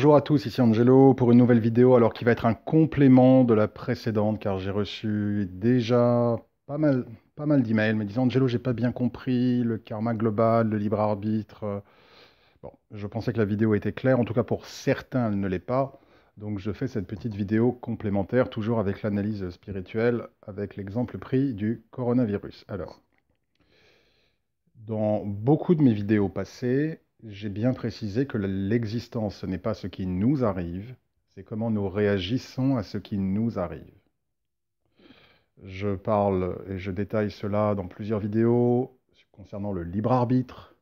bonjour à tous, ici Angelo pour une nouvelle vidéo alors qui va être un complément de la précédente car j'ai reçu déjà pas mal, pas mal d'emails me disant Angelo, j'ai pas bien compris le karma global, le libre arbitre. Bon, je pensais que la vidéo était claire, en tout cas pour certains elle ne l'est pas. Donc je fais cette petite vidéo complémentaire toujours avec l'analyse spirituelle avec l'exemple pris du coronavirus. Alors, dans beaucoup de mes vidéos passées, j'ai bien précisé que l'existence, ce n'est pas ce qui nous arrive, c'est comment nous réagissons à ce qui nous arrive. Je parle et je détaille cela dans plusieurs vidéos concernant le libre arbitre,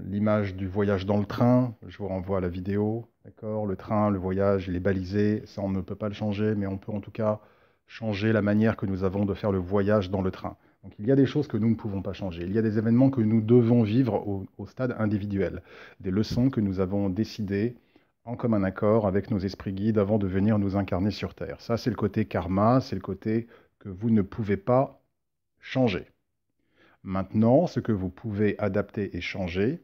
l'image du voyage dans le train, je vous renvoie à la vidéo, d'accord? Le train, le voyage, il est balisé, ça on ne peut pas le changer, mais on peut en tout cas changer la manière que nous avons de faire le voyage dans le train. Donc il y a des choses que nous ne pouvons pas changer, il y a des événements que nous devons vivre au stade individuel, des leçons que nous avons décidées en commun accord avec nos esprits guides avant de venir nous incarner sur Terre. Ça c'est le côté karma, c'est le côté que vous ne pouvez pas changer. Maintenant, ce que vous pouvez adapter et changer,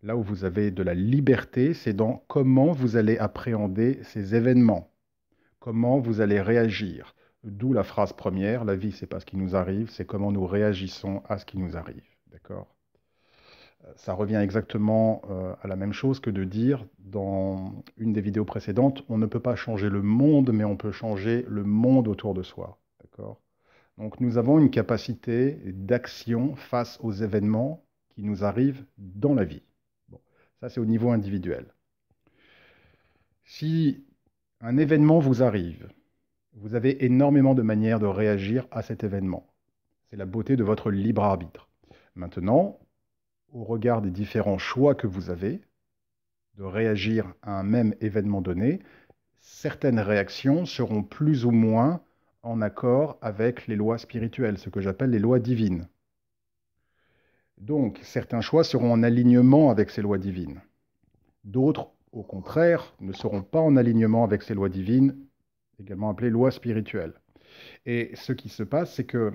là où vous avez de la liberté, c'est dans comment vous allez appréhender ces événements, comment vous allez réagir. D'où la phrase première, la vie, c'est pas ce qui nous arrive, c'est comment nous réagissons à ce qui nous arrive. D'accord? Ça revient exactement à la même chose que de dire dans une des vidéos précédentes, on ne peut pas changer le monde, mais on peut changer le monde autour de soi. D'accord? Donc nous avons une capacité d'action face aux événements qui nous arrivent dans la vie. Bon, ça c'est au niveau individuel. Si un événement vous arrive, vous avez énormément de manières de réagir à cet événement. C'est la beauté de votre libre arbitre. Maintenant, au regard des différents choix que vous avez de réagir à un même événement donné, certaines réactions seront plus ou moins en accord avec les lois spirituelles, ce que j'appelle les lois divines. Donc, certains choix seront en alignement avec ces lois divines. D'autres, au contraire, ne seront pas en alignement avec ces lois divines, également appelées lois spirituelles. Et ce qui se passe, c'est que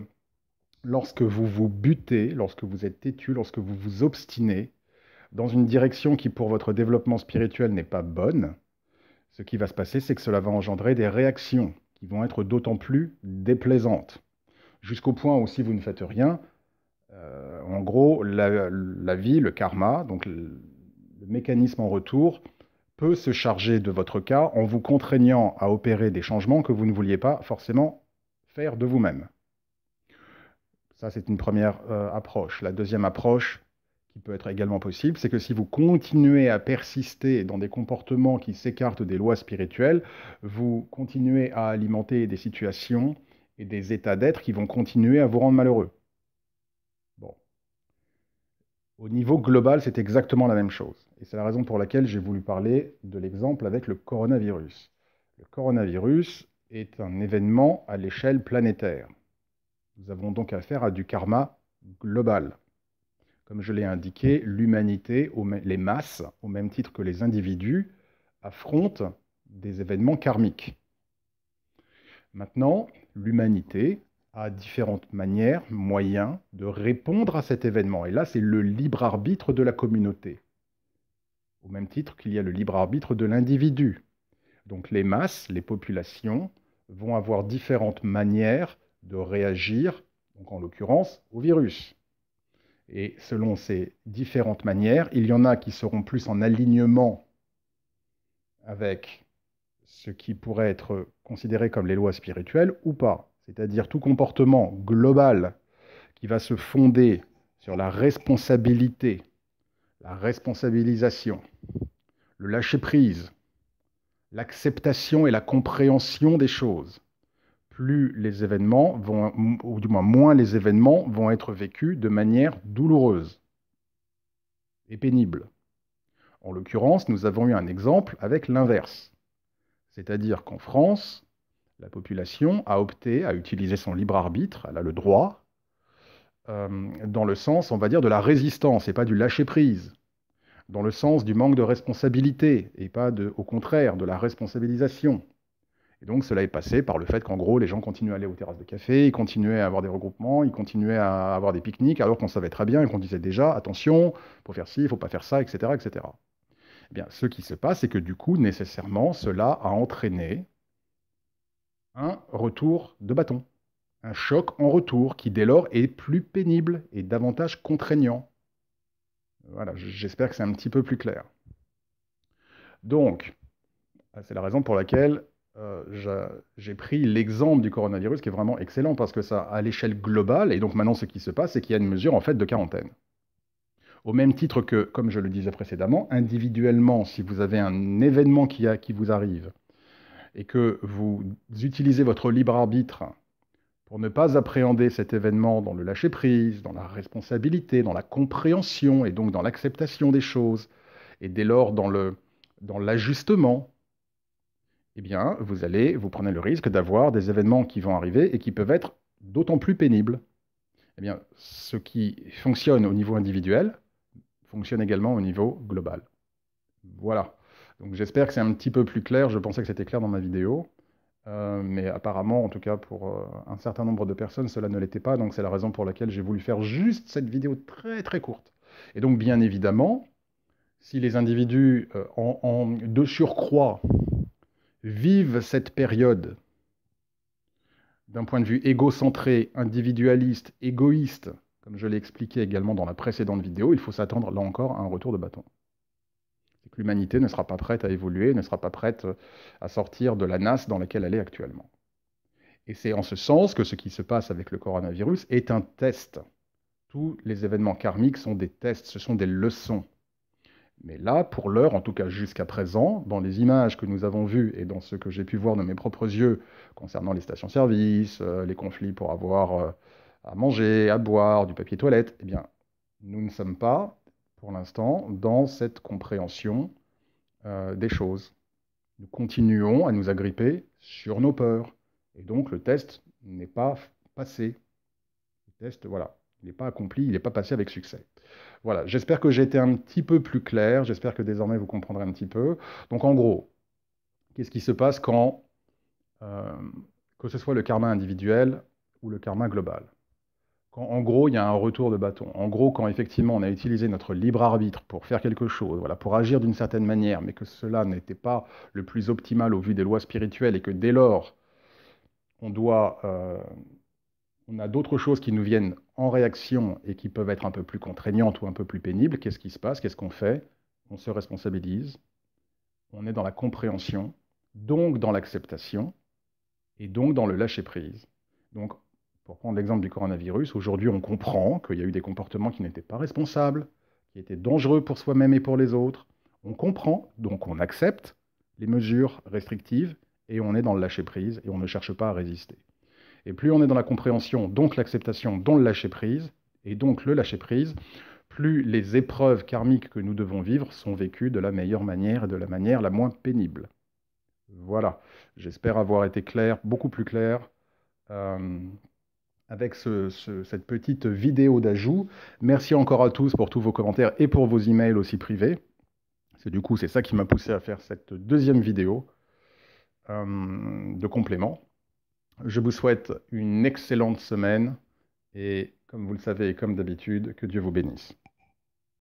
lorsque vous vous butez, lorsque vous êtes têtu, lorsque vous vous obstinez dans une direction qui, pour votre développement spirituel, n'est pas bonne, ce qui va se passer, c'est que cela va engendrer des réactions qui vont être d'autant plus déplaisantes. Jusqu'au point où si vous ne faites rien, en gros, la vie, le karma, donc le mécanisme en retour, peut se charger de votre cas en vous contraignant à opérer des changements que vous ne vouliez pas forcément faire de vous-même. Ça, c'est une première approche. La deuxième approche, qui peut être également possible, c'est que si vous continuez à persister dans des comportements qui s'écartent des lois spirituelles, vous continuez à alimenter des situations et des états d'être qui vont continuer à vous rendre malheureux. Bon. Au niveau global, c'est exactement la même chose. Et c'est la raison pour laquelle j'ai voulu parler de l'exemple avec le coronavirus. Le coronavirus est un événement à l'échelle planétaire. Nous avons donc affaire à du karma global. Comme je l'ai indiqué, l'humanité, les masses, au même titre que les individus, affrontent des événements karmiques. Maintenant, l'humanité a différentes manières, moyens de répondre à cet événement. Et là, c'est le libre arbitre de la communauté, au même titre qu'il y a le libre arbitre de l'individu. Donc les masses, les populations, vont avoir différentes manières de réagir, donc en l'occurrence, au virus. Et selon ces différentes manières, il y en a qui seront plus en alignement avec ce qui pourrait être considéré comme les lois spirituelles ou pas. C'est-à-dire tout comportement global qui va se fonder sur la responsabilité, la responsabilisation, le lâcher-prise, l'acceptation et la compréhension des choses. Plus les événements vont, ou du moins moins les événements vont être vécus de manière douloureuse et pénible. En l'occurrence, nous avons eu un exemple avec l'inverse. C'est-à-dire qu'en France, la population a opté à utiliser son libre arbitre, elle a le droit, dans le sens, on va dire, de la résistance et pas du lâcher-prise, dans le sens du manque de responsabilité et pas, au contraire, de la responsabilisation. Et donc cela est passé par le fait qu'en gros, les gens continuaient à aller aux terrasses de café, ils continuaient à avoir des regroupements, ils continuaient à avoir des pique-niques, alors qu'on savait très bien et qu'on disait déjà, attention, il faut faire ci, il ne faut pas faire ça, etc., etc. Eh bien, ce qui se passe, c'est que du coup, nécessairement, cela a entraîné un retour de bâton, un choc en retour qui, dès lors, est plus pénible et davantage contraignant. Voilà, j'espère que c'est un petit peu plus clair. Donc, c'est la raison pour laquelle j'ai pris l'exemple du coronavirus qui est vraiment excellent parce que ça, à l'échelle globale, et donc maintenant ce qui se passe, c'est qu'il y a une mesure en fait de quarantaine. Au même titre que, comme je le disais précédemment, individuellement, si vous avez un événement qui vous arrive et que vous utilisez votre libre arbitre pour ne pas appréhender cet événement dans le lâcher-prise, dans la responsabilité, dans la compréhension et donc dans l'acceptation des choses, et dès lors dans l'ajustement, eh bien, vous prenez le risque d'avoir des événements qui vont arriver et qui peuvent être d'autant plus pénibles. Eh bien, ce qui fonctionne au niveau individuel fonctionne également au niveau global. Voilà. Donc j'espère que c'est un petit peu plus clair. Je pensais que c'était clair dans ma vidéo. Mais apparemment, en tout cas pour un certain nombre de personnes, cela ne l'était pas. Donc c'est la raison pour laquelle j'ai voulu faire juste cette vidéo très très courte. Et donc bien évidemment, si les individus de surcroît vivent cette période d'un point de vue égocentré, individualiste, égoïste, comme je l'ai expliqué également dans la précédente vidéo, il faut s'attendre là encore à un retour de bâton. C'est que l'humanité ne sera pas prête à évoluer, ne sera pas prête à sortir de la nasse dans laquelle elle est actuellement. Et c'est en ce sens que ce qui se passe avec le coronavirus est un test. Tous les événements karmiques sont des tests, ce sont des leçons. Mais là, pour l'heure, en tout cas jusqu'à présent, dans les images que nous avons vues et dans ce que j'ai pu voir de mes propres yeux concernant les stations-service, les conflits pour avoir à manger, à boire, du papier toilette, eh bien, nous ne sommes pas, pour l'instant, dans cette compréhension des choses. Nous continuons à nous agripper sur nos peurs. Et donc, le test n'est pas passé. Le test, voilà, il n'est pas accompli, il n'est pas passé avec succès. Voilà, j'espère que j'ai été un petit peu plus clair, j'espère que désormais vous comprendrez un petit peu. Donc en gros, qu'est-ce qui se passe quand, euh, que ce soit le karma individuel ou le karma global? Quand en gros il y a un retour de bâton, en gros quand effectivement on a utilisé notre libre arbitre pour faire quelque chose, voilà, pour agir d'une certaine manière, mais que cela n'était pas le plus optimal au vu des lois spirituelles et que dès lors on doit on a d'autres choses qui nous viennent en réaction et qui peuvent être un peu plus contraignantes ou un peu plus pénibles, qu'est-ce qui se passe? Qu'est-ce qu'on fait? On se responsabilise, on est dans la compréhension, donc dans l'acceptation, et donc dans le lâcher-prise. Donc, pour prendre l'exemple du coronavirus, aujourd'hui on comprend qu'il y a eu des comportements qui n'étaient pas responsables, qui étaient dangereux pour soi-même et pour les autres. On comprend, donc on accepte les mesures restrictives, et on est dans le lâcher-prise, et on ne cherche pas à résister. Et plus on est dans la compréhension, donc l'acceptation, dont le lâcher-prise, et donc le lâcher-prise, plus les épreuves karmiques que nous devons vivre sont vécues de la meilleure manière et de la manière la moins pénible. Voilà, j'espère avoir été clair, beaucoup plus clair, euh, avec cette petite vidéo d'ajout. Merci encore à tous pour tous vos commentaires et pour vos emails aussi privés. Du coup, c'est ça qui m'a poussé à faire cette deuxième vidéo de complément. Je vous souhaite une excellente semaine et, comme vous le savez et comme d'habitude, que Dieu vous bénisse.